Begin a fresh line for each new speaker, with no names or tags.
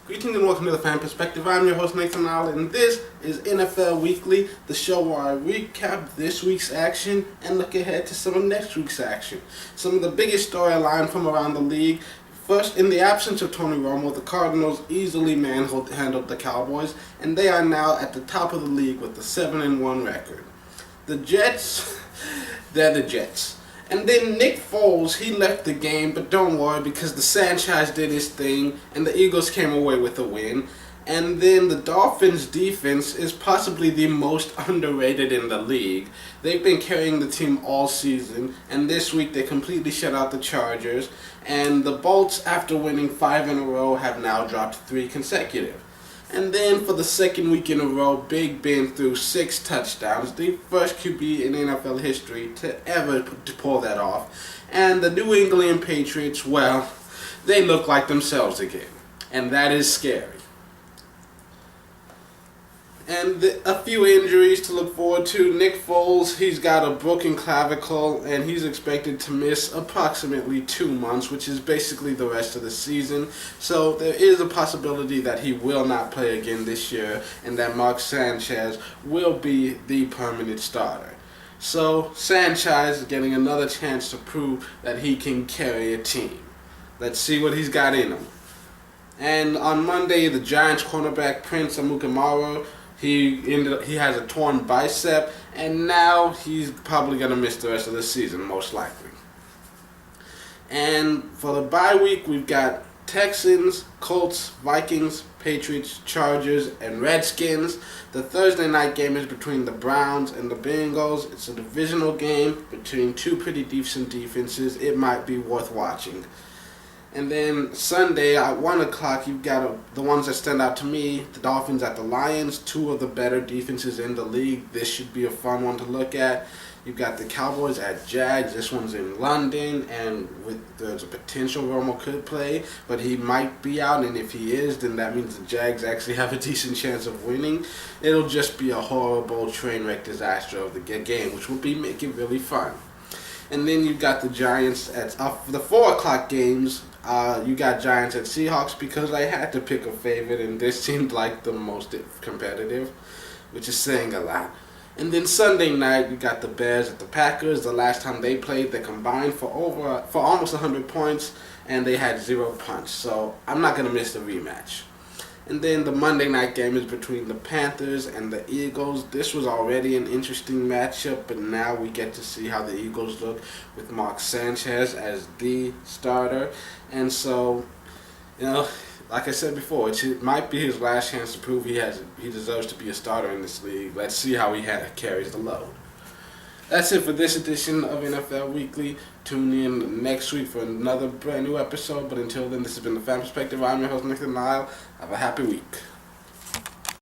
Greetings and welcome to the Fan Perspective. I'm your host Nathan Allen, and this is NFL Weekly, the show where I recap this week's action and look ahead to some of next week's action. Some of the biggest storyline from around the league. First, in the absence of Tony Romo, the Cardinals easily manhandled the Cowboys, and they are now at the top of the league with a 7-1 record. The Jets, they're the Jets. And then Nick Foles, he left the game, but don't worry because the Sanchize did his thing and the Eagles came away with a win. And then the Dolphins defense is possibly the most underrated in the league. They've been carrying the team all season, and this week they completely shut out the Chargers. And the Bolts, after winning 5 in a row, have now dropped 3 consecutive. And then for the second week in a row, Big Ben threw 6 touchdowns, the first QB in NFL history to ever pull that off. And the New England Patriots, well, they look like themselves again. And that is scary. And a few injuries to look forward to. Nick Foles, he's got a broken clavicle, and he's expected to miss approximately 2 months, which is basically the rest of the season. So there is a possibility that he will not play again this year, and that Mark Sanchize will be the permanent starter. So Sanchize is getting another chance to prove that he can carry a team. Let's see what he's got in him. And on Monday, the Giants cornerback Prince Amukamara, he has a torn bicep, and now he's probably going to miss the rest of the season, most likely. And for the bye week, we've got Texans, Colts, Vikings, Patriots, Chargers, and Redskins. The Thursday night game is between the Browns and the Bengals. It's a divisional game between 2 pretty decent defenses. It might be worth watching. And then Sunday at 1 o'clock, you've got the ones that stand out to me, the Dolphins at the Lions, 2 of the better defenses in the league. This should be a fun one to look at. You've got the Cowboys at Jags. This one's in London, and there's a potential Romo could play, but he might be out, and if he is, then that means the Jags actually have a decent chance of winning. It'll just be a horrible train wreck disaster of the game, which will make it really fun. And then you've got the Giants at the 4 o'clock games. You got Giants at Seahawks because I had to pick a favorite, and this seemed like the most competitive, which is saying a lot. And then Sunday night, you got the Bears at the Packers. The last time they played, they combined for almost 100 points, and they had 0 punts. So I'm not gonna miss the rematch. And then the Monday night game is between the Panthers and the Eagles. This was already an interesting matchup, but now we get to see how the Eagles look with Mark Sanchize as the starter. And so, like I said before, it might be his last chance to prove he deserves to be a starter in this league. Let's see how he carries the load. That's it for this edition of NFL Weekly. Tune in next week for another brand new episode. But until then, this has been the Fan Perspective. I'm your host, Nathan Lyle. Have a happy week.